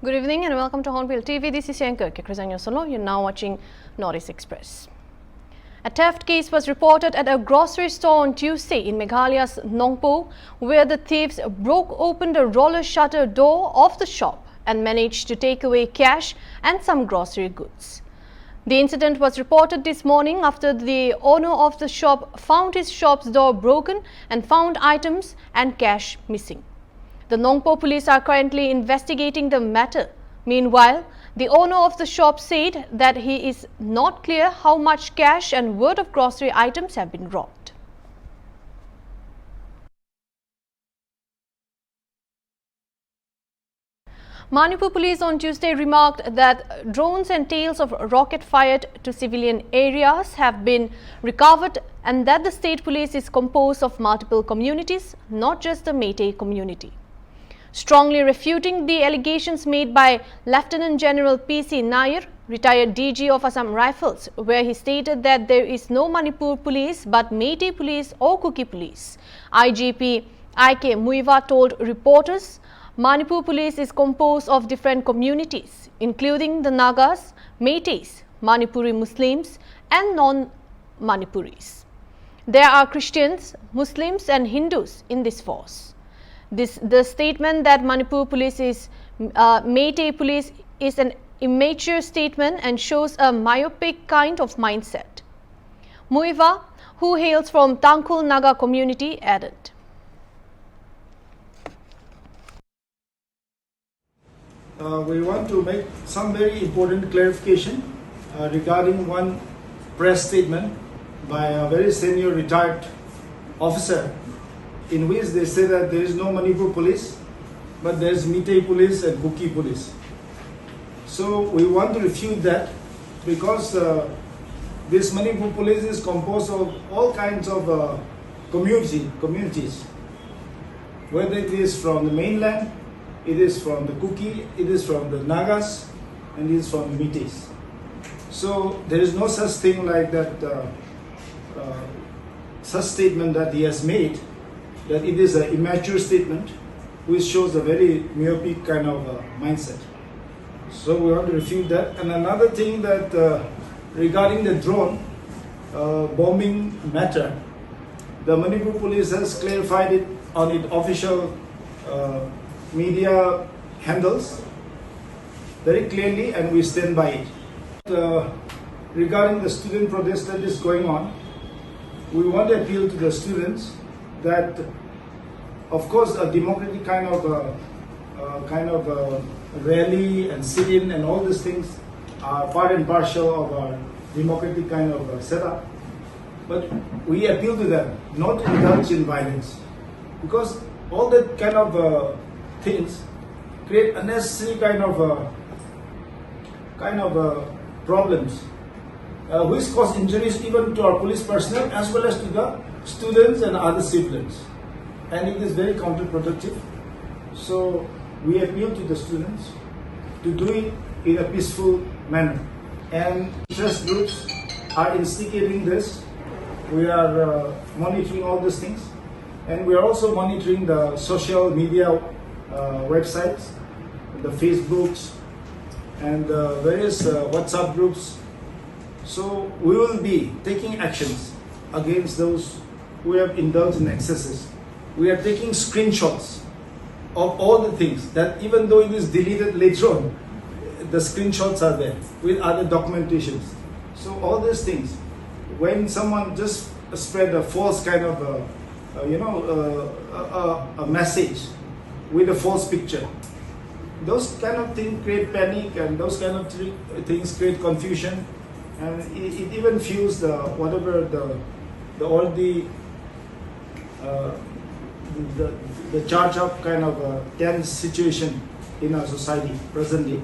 Good evening and welcome to Hornbill TV. This is Anchor Kekrizanyo Solo. You're now watching Northeast Express. A theft case was reported at a grocery store on Tuesday in Meghalaya's Nongpo, where the thieves broke open the roller shutter door of the shop and managed to take away cash and some grocery goods. The incident was reported this morning after the owner of the shop found his shop's door broken and found items and cash missing. The Manipur Police are currently investigating the matter. Meanwhile, the owner of the shop said that he is not clear how much cash and worth of grocery items have been robbed. Manipur Police on Tuesday remarked that drones and tails of rocket fired to civilian areas have been recovered and that the state police is composed of multiple communities, not just the Meitei community. Strongly refuting the allegations made by Lieutenant General P.C. Nair, retired DG of Assam Rifles, where he stated that there is no Manipur Police but Meitei Police or Kuki Police. IGP I.K. Muiva told reporters, Manipur Police is composed of different communities, including the Nagas, Meiteis, Manipuri Muslims and non-Manipuris. There are Christians, Muslims and Hindus in this force. The statement that Manipur Police is Meitei Police is an immature statement and shows a myopic kind of mindset. Muiva, who hails from Tangkhul Naga community, added. We want to make some very important clarification regarding one press statement by a very senior retired officer, in which they say that there is no Manipur Police, but there is Meitei Police and Kuki Police. So we want to refute that, because this Manipur Police is composed of all kinds of communities, whether it is from the mainland, it is from the Kuki, it is from the Nagas, and it is from the Meiteis. So there is no such thing like that, such statement that he has made, that it is an immature statement which shows a very myopic kind of mindset. So we want to refute that. And another thing that regarding the drone bombing matter, the Manipur Police has clarified it on its official media handles very clearly, and we stand by it. Regarding the student protest that is going on, we want to appeal to the students that, of course, a democratic kind of rally and sit-in and all these things are part and parcel of our democratic kind of setup. But we appeal to them not to indulge in violence, because all that kind of things create unnecessary kind of problems, which cause injuries even to our police personnel as well as to the students and other civilians, and it is very counterproductive. So we appeal to the students to do it in a peaceful manner, and interest groups are instigating this. We are monitoring all these things, and we are also monitoring the social media websites, the Facebooks and various WhatsApp groups. So we will be taking actions against those who have indulged in excesses. We are taking screenshots of all the things, that even though it is deleted later on, the screenshots are there with other documentations. So all these things, when someone just spread a false kind of a message with a false picture, those kind of things create panic, and those kind of things create confusion, and it even fuels the charge up kind of tense situation in our society presently.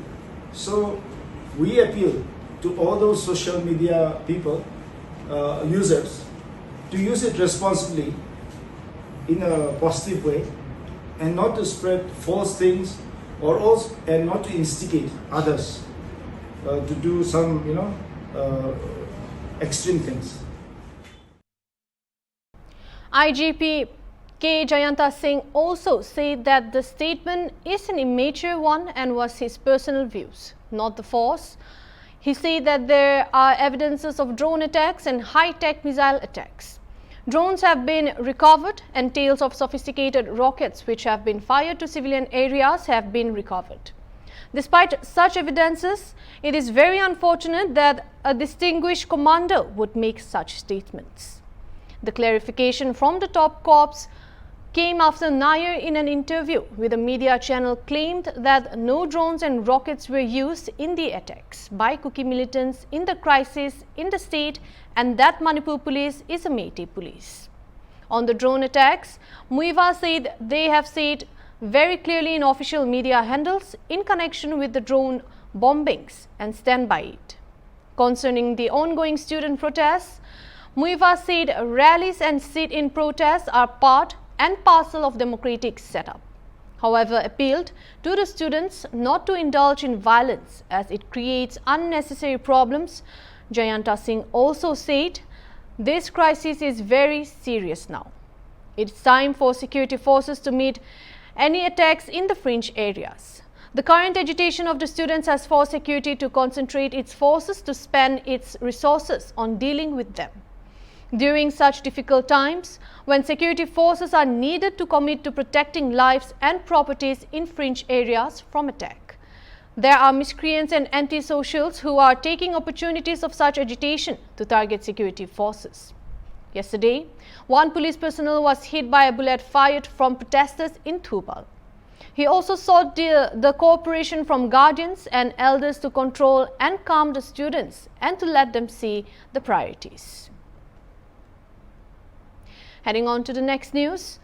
So we appeal to all those social media people, users, to use it responsibly in a positive way, and not to spread false things, and not to instigate others to do some extreme things. IGP K. Jayanta Singh also said that the statement is an immature one and was his personal views, not the force. He said that there are evidences of drone attacks and high-tech missile attacks. Drones have been recovered and tails of sophisticated rockets which have been fired to civilian areas have been recovered. Despite such evidences, it is very unfortunate that a distinguished commander would make such statements. The clarification from the top corps came after Nair, in an interview with a media channel, claimed that no drones and rockets were used in the attacks by Kuki militants in the crisis in the state and that Manipur Police is a Meitei police. On the drone attacks, Muiva said they have said very clearly in official media handles in connection with the drone bombings and stand by it. Concerning the ongoing student protests, Muiva said rallies and sit-in protests are part and parcel of democratic setup. However, appealed to the students not to indulge in violence as it creates unnecessary problems. Jayanta Singh also said this crisis is very serious now. It's time for security forces to meet any attacks in the fringe areas. The current agitation of the students has forced security to concentrate its forces to spend its resources on dealing with them. During such difficult times, when security forces are needed to commit to protecting lives and properties in fringe areas from attack, there are miscreants and anti-socials who are taking opportunities of such agitation to target security forces. Yesterday, one police personnel was hit by a bullet fired from protesters in Thubal. He also sought the cooperation from guardians and elders to control and calm the students and to let them see the priorities. Heading on to the next news,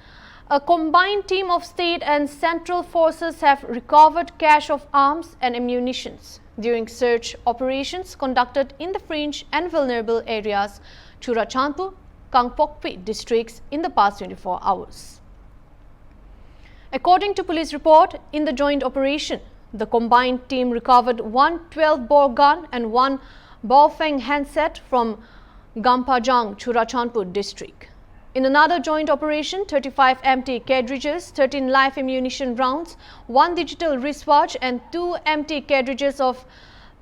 a combined team of state and central forces have recovered cache of arms and ammunition during search operations conducted in the fringe and vulnerable areas Churachandpur, Kangpokpi districts in the past 24 hours. According to police report, in the joint operation, the combined team recovered one 12-bore gun and one Baofeng handset from Gampajang, Churachandpur district. In another joint operation, 35 empty cartridges, 13 live ammunition rounds, one digital wristwatch and 2 empty cartridges of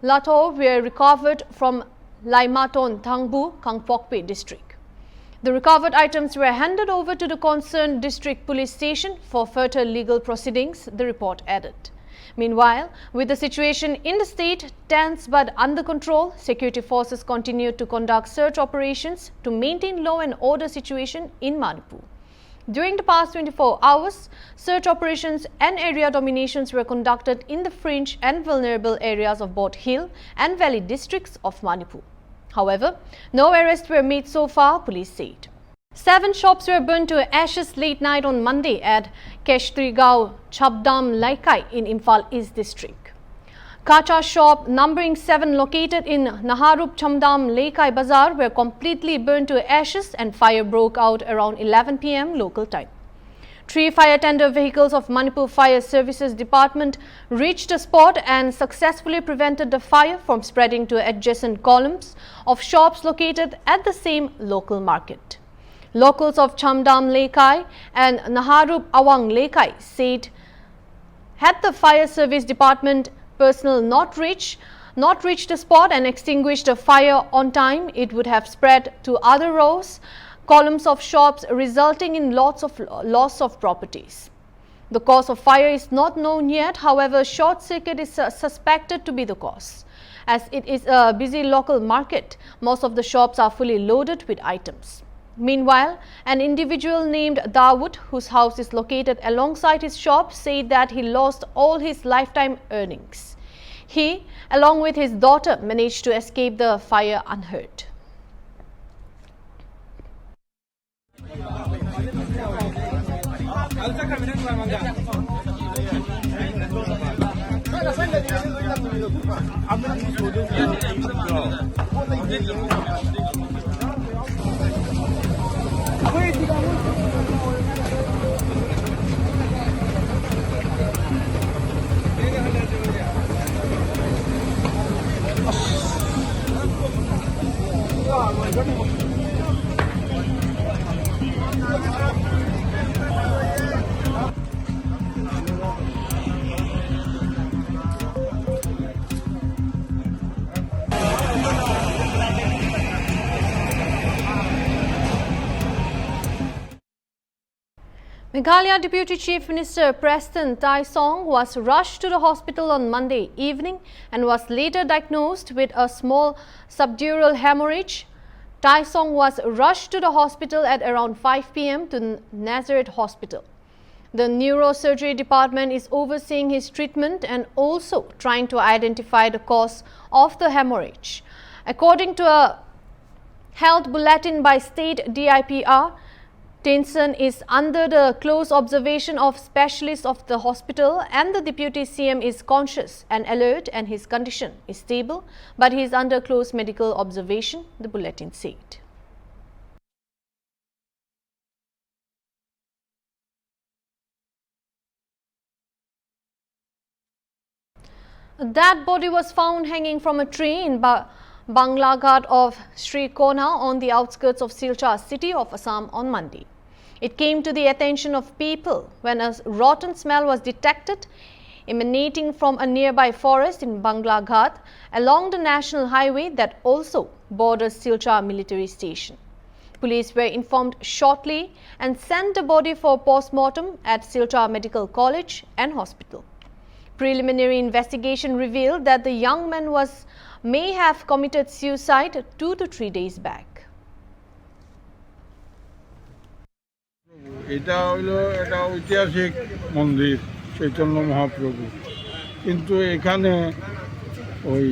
Lato were recovered from Laimaton, Thangbu, Kangpokpi district. The recovered items were handed over to the concerned district police station for further legal proceedings, the report added. Meanwhile, with the situation in the state tense but under control, security forces continued to conduct search operations to maintain law and order situation in Manipur. During the past 24 hours, search operations and area dominations were conducted in the fringe and vulnerable areas of both hill and valley districts of Manipur. However, no arrests were made so far, police said. 7 shops were burned to ashes late night on Monday at Keshtrigao, Chabdam, Laikai in Imphal East district. Kacha shop numbering 7 located in Naharup, Chabdam, Laikai Bazaar were completely burned to ashes and fire broke out around 11 p.m. local time. 3 fire tender vehicles of Manipur Fire Services Department reached the spot and successfully prevented the fire from spreading to adjacent columns of shops located at the same local market. Locals of Chamdam Laikai and Naharup Awang Laikai said had the fire service department personnel not reached the spot and extinguished the fire on time, it would have spread to other columns of shops, resulting in lots of loss of properties. The cause of fire is not known yet. However, short circuit is suspected to be the cause. As it is a busy local market, most of the shops are fully loaded with items. Meanwhile, an individual named Dawood, whose house is located alongside his shop, said that he lost all his lifetime earnings. He, along with his daughter, managed to escape the fire unhurt. Meghalaya Deputy Chief Minister Preston Taisong was rushed to the hospital on Monday evening and was later diagnosed with a small subdural hemorrhage. Taisong was rushed to the hospital at around 5 p.m. to Nazareth Hospital. The neurosurgery department is overseeing his treatment and also trying to identify the cause of the hemorrhage. According to a health bulletin by State DIPR, Taisong is under the close observation of specialists of the hospital, and the Deputy CM is conscious and alert and his condition is stable, but he is under close medical observation, the bulletin said. A dead body was found hanging from a tree in Banglaghat of Sri Kona on the outskirts of Silchar city of Assam on Monday. It came to the attention of people when a rotten smell was detected emanating from a nearby forest in Banglaghat along the national highway that also borders Silchar military station. Police were informed shortly and sent the body for post-mortem at Silchar Medical College and Hospital. Preliminary investigation revealed that the young man may have committed suicide 2 to 3 days back. এটা হলো একটা ঐতিহাসিক মন্দির চৈতন্য মহাপ্রভু, কিন্তু এখানে ওই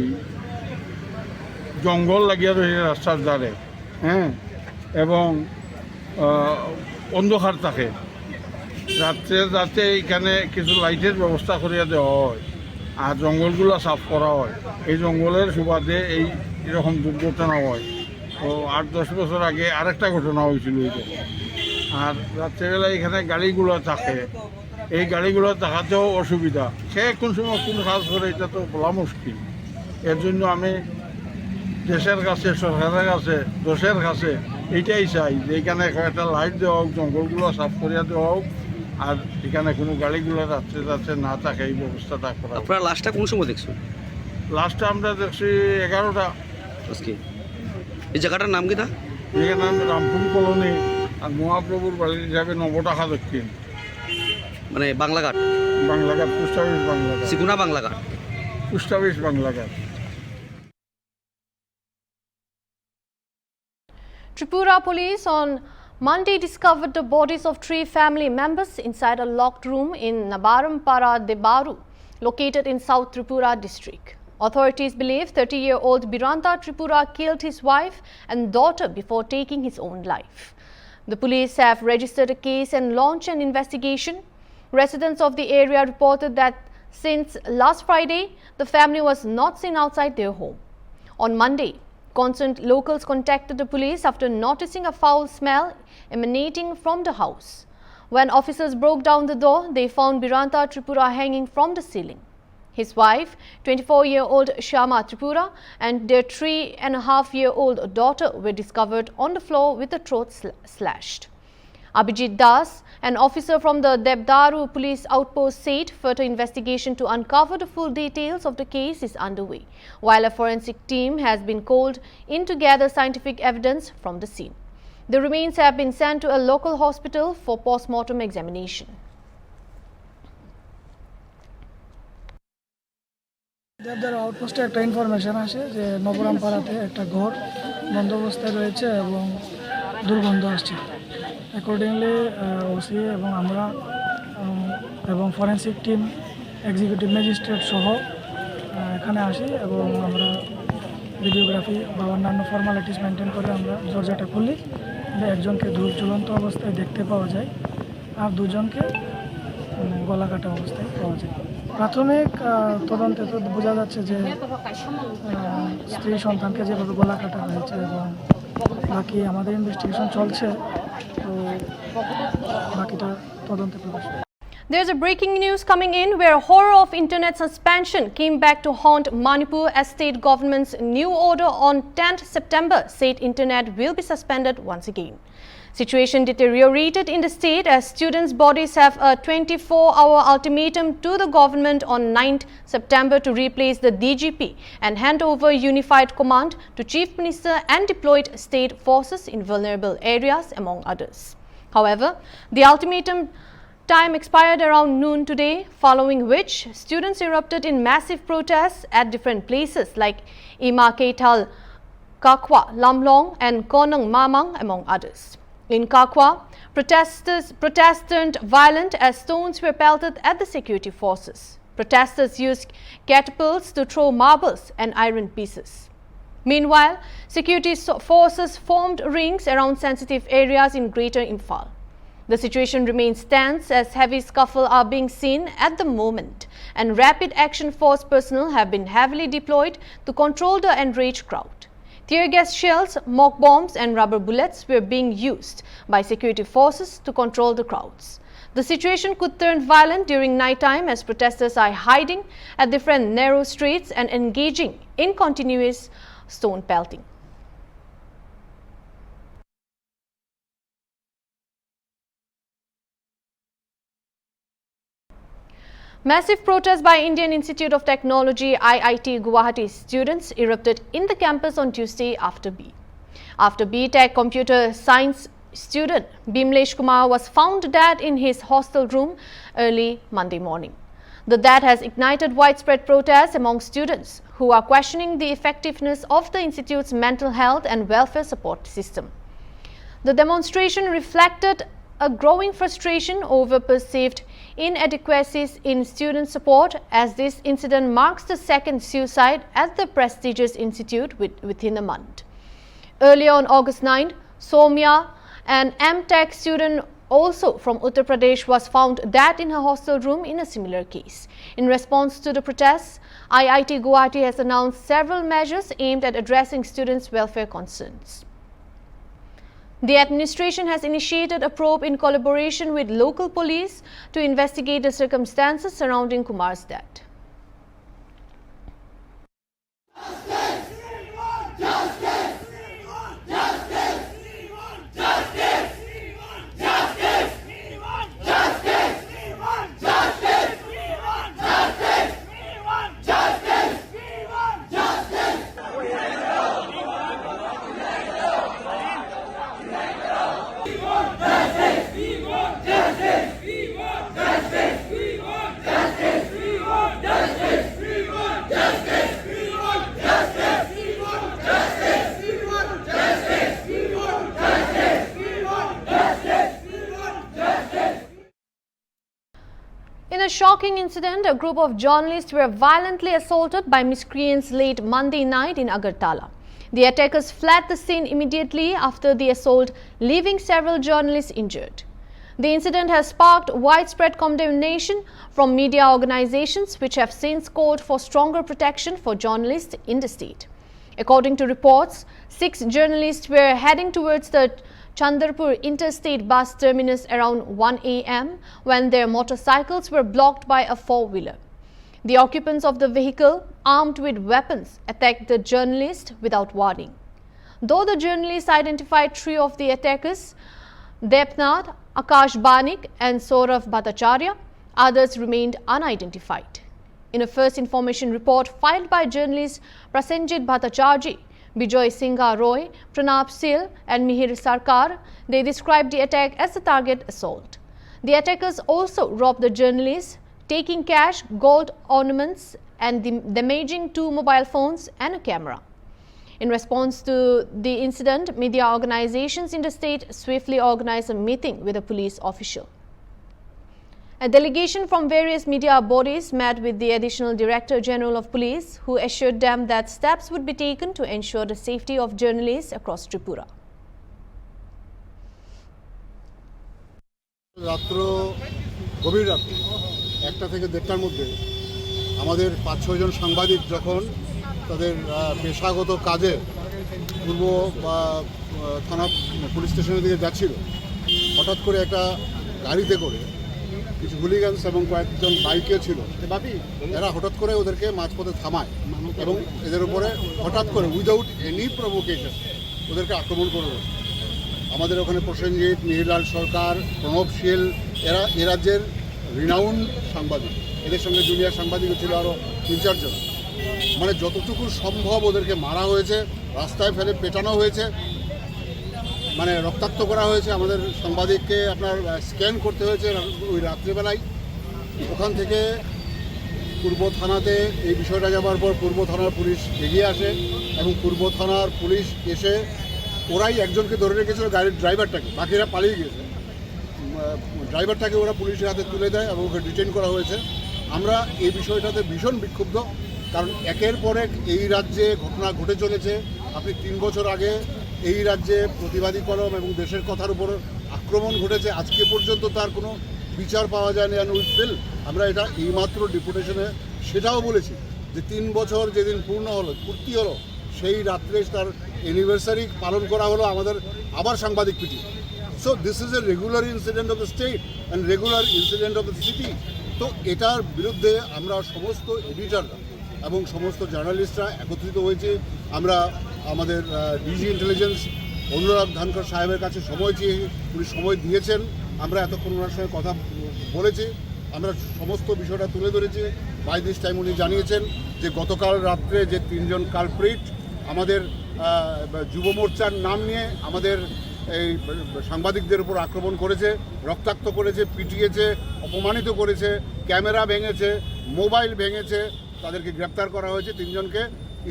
জঙ্গল লাগিয়ে রয়েছে রাস্তার ধারে, হ্যাঁ, এবং অন্ধকার থাকে। রাত্রে রাতে এখানে কিছু লাইটের ব্যবস্থা করিয়া দেওয়া হয় আর জঙ্গলগুলো সাফ করা হয়। এই জঙ্গলের সুবাদে এরকম দুর্ঘটনা হয়। তো 8-10 বছর আগে আরেকটা ঘটনা হয়েছিল এটা। আর রাত্রেবেলা এখানে গাড়িগুলো থাকে, এই গাড়িগুলো থাকাতেও অসুবিধা। সে কোন সময় কোন কাজ করে এটা তো বলা মুশকিল। এর জন্য আমি দেশের কাছে, সরকারের কাছে, দেশের কাছে এইটাই চাই যে এখানে একটা লাইট দেওয়া হোক, জঙ্গলগুলো সাফ করিয়া দেওয়া হোক, আর এখানে কোনো গাড়িগুলো রাত্রে না থাকে এই ব্যবস্থাটা করা। আপনারা লাস্টটা কোন সময় দেখছেন? লাস্টটা আমরা দেখছি 11টা আজকে। এই জায়গাটার নাম কি? এখানে নাম রামপুর কলোনি, আর মহাপ্রভুর বাড়ি হিসাবে নবটাকা দক্ষিণ, মানে বাংলাঘাট, পোস্ট অফিস বাংলাঘাট, সিকুনা Banglaghat, post office Banglaghat. Tripura Police on Monday discovered the bodies of 3 family members inside a locked room in Nabarampara Debaru, located in South Tripura district. Authorities believe 30-year-old Biranta Tripura killed his wife and daughter before taking his own life. The police have registered a case and launched an investigation. Residents of the area reported that since last Friday, the family was not seen outside their home. On Monday, concerned locals contacted the police after noticing a foul smell emanating from the house. When officers broke down the door, they found Biranta Tripura hanging from the ceiling. His wife, 24-year-old Shama Tripura, and their 3.5-year-old daughter were discovered on the floor with the throat slashed. Abhijit Das, an officer from the Debdaru police outpost, said further investigation to uncover the full details of the case is underway, while a forensic team has been called in to gather scientific evidence from the scene. The remains have been sent to a local hospital for post-mortem examination. দেবদার আউটপোস্টে একটা information আসে যে নবরামপাড়াতে একটা ঘর বন্ধ অবস্থায় রয়েছে এবং দুর্গন্ধ আসছে। অ্যাকর্ডিংলি ওসি এবং আমরা এবং ফরেন্সিক টিম, এক্সিকিউটিভ ম্যাজিস্ট্রেট সহ এখানে আসি এবং আমরা ভিডিওগ্রাফি বা অন্যান্য ফর্মালিটিস মেনটেন করে আমরা দরজাটা খুলি। একজনকে ঝুলন্ত অবস্থায় দেখতে পাওয়া যায় আর দুজনকে গলা কাটা অবস্থায় পাওয়া যায়। প্রাথমিক তদন্তে তো বোঝা যাচ্ছে যে স্ত্রী সন্তানকে যেভাবে গলা কাটা হয়েছে এবং বাকি আমাদের ইনভেস্টিগেশন চলছে, তো বাকিটা তদন্তে প্রবেশ। There's a breaking news coming in where horror of internet suspension came back to haunt Manipur as state government's new order on 10th September said internet will be suspended once again. Situation deteriorated in the state as students' bodies have a 24-hour ultimatum to the government on 9th September to replace the DGP and hand over unified command to Chief Minister and deployed state forces in vulnerable areas, among others. However, the ultimatum Time expired around noon today, following which students erupted in massive protests at different places like Ima Keital, Kakwa, Lamlong and Konang Mamang, among others. In Kakwa, protests turned violent as stones were pelted at the security forces. Protesters used catapults to throw marbles and iron pieces. Meanwhile, security forces formed rings around sensitive areas in Greater Imphal. The situation remains tense as heavy scuffle are being seen at the moment, and rapid action force personnel have been heavily deployed to control the enraged crowd. Tear gas shells, mock bombs and rubber bullets were being used by security forces to control the crowds. The situation could turn violent during nighttime as protesters are hiding at different narrow streets and engaging in continuous stone pelting. Massive protests by Indian Institute of Technology IIT Guwahati students erupted in the campus on Tuesday after B.Tech computer science student Bimlesh Kumar was found dead in his hostel room early Monday morning. The death has ignited widespread protests among students who are questioning the effectiveness of the institute's mental health and welfare support system. The demonstration reflected a growing frustration over perceived inadequacies in student support, as this incident marks the second suicide at the prestigious institute within a month. Earlier on August 9, Soumya, an M.Tech student also from Uttar Pradesh, was found dead in her hostel room in a similar case. In response to the protests, IIT Guwahati has announced several measures aimed at addressing students' welfare concerns. The administration has initiated a probe in collaboration with local police to investigate the circumstances surrounding Kumar's death. In a shocking incident, a group of journalists were violently assaulted by miscreants late Monday night in Agartala. The attackers fled the scene immediately after the assault, leaving several journalists injured. The incident has sparked widespread condemnation from media organizations, which have since called for stronger protection for journalists in the state. According to reports, 6 journalists were heading towards the Chandrapur interstate bus terminus around 1 a.m. when their motorcycles were blocked by a four-wheeler. The occupants of the vehicle, armed with weapons, attacked the journalist without warning. Though the journalists identified 3 of the attackers, Depnath, Akash Banik and Saurav Bhattacharya, others remained unidentified. In a first information report filed by journalists Prasenjit Bhattacharya, Bijoy Singha Roy, Pranab Sil and Mihir Sarkar, they described the attack as a target assault. The attackers also robbed the journalists, taking cash, gold ornaments and damaging 2 mobile phones and a camera. In response to the incident, media organizations in the state swiftly organized a meeting with a police official. A delegation from various media bodies met with the Additional Director General of Police, who assured them that steps would be taken to ensure the safety of journalists across Tripura. রাত্র গভীর রাত 1টা থেকে 1:30টার মধ্যে আমাদের 5-6 জন সাংবাদিক যখন তাদের পেশাগত কাজে পূর্ব থানা পুলিশ স্টেশনের দিকে যাচ্ছিল, হঠাৎ করে একটা গাড়িতে করে কিছু হুলিগানস এবং কয়েকজন বাইকে ছিল, এরা হঠাৎ করে ওদেরকে মাঝপথে থামায় এবং এদের উপরে হঠাৎ করে উইদাউট এনি প্রভোকেশন ওদেরকে আক্রমণ করে। আমাদের ওখানে প্রসেনজিৎ, মিহিরলাল সরকার, প্রণব শীল, এরা এ রাজ্যের রিনাউন্ড সাংবাদিক, এদের সঙ্গে জুনিয়র সাংবাদিকও ছিল আরও 3-4 জন। মানে যতটুকু সম্ভব ওদেরকে মারা হয়েছে, রাস্তায় ফেলে পেটানো হয়েছে। মানে রক্তাক্ত করা হয়েছে। আমাদের সাংবাদিককে আপনার স্ক্যান করতে হয়েছে ওই রাত্রিবেলায়। ওখান থেকে পূর্ব থানাতে এই বিষয়টা যাওয়ার পর পূর্ব থানার পুলিশ এগিয়ে আসে এবং পূর্ব থানার পুলিশ এসে ওরাই একজনকে ধরে রেখেছিল, গাড়ির ড্রাইভারটাকে, বাকিরা পালিয়ে গেছে। ড্রাইভারটাকে ওরা পুলিশের হাতে তুলে দেয় এবং ওকে ডিটেইন করা হয়েছে। আমরা এই বিষয়টাতে ভীষণ বিক্ষুব্ধ, কারণ একের পর এক এই রাজ্যে ঘটনা ঘটে চলেছে। আপনি 3 বছর আগে এই রাজ্যে প্রতিবাদী কলম এবং দেশের কথার উপর আক্রমণ ঘটেছে, আজকে পর্যন্ত তার কোনো বিচার পাওয়া যায়নি। অ্যান্ড উইথ ফিল আমরা এটা এইমাত্র ডেপুটেশনে সেটাও বলেছি যে 3 বছর যেদিন পূর্তি হলো সেই রাত্রে তার অ্যানিভার্সারি পালন করা হলো, আমাদের আবার সাংবাদিক পিটি। So this is a regular incident of the state and regular incident of the city. তো এটার বিরুদ্ধে আমরা সমস্ত এডিটররা এবং সমস্ত জার্নালিস্টরা একত্রিত হয়েছি। আমরা আমাদের ডিজি ইন্টেলিজেন্স অনুরাগ ধানকর সাহেবের কাছে সময় চেয়ে উনি সময় দিয়েছেন। আমরা এতক্ষণ ওনার সঙ্গে কথা বলেছি, আমরা সমস্ত বিষয়টা তুলে ধরেছি। বাই দিস টাইম উনি জানিয়েছেন যে গতকাল রাত্রে যে 3 জন কালপ্রিট আমাদের যুব মোর্চার নাম নিয়ে আমাদের এই সাংবাদিকদের উপর আক্রমণ করেছে, রক্তাক্ত করেছে, পিটিয়েছে, অপমানিত করেছে, ক্যামেরা ভেঙেছে, মোবাইল ভেঙেছে, তাদেরকে গ্রেপ্তার করা হয়েছে। 3 জনকে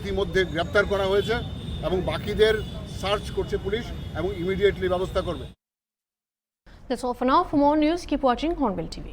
ইতিমধ্যে গ্রেপ্তার করা হয়েছে এবং বাকিদের সার্চ করছে পুলিশ এবং ইমিডিয়েটলি ব্যবস্থা করবে। That's all for now. For more news, keep watching Hornbill TV.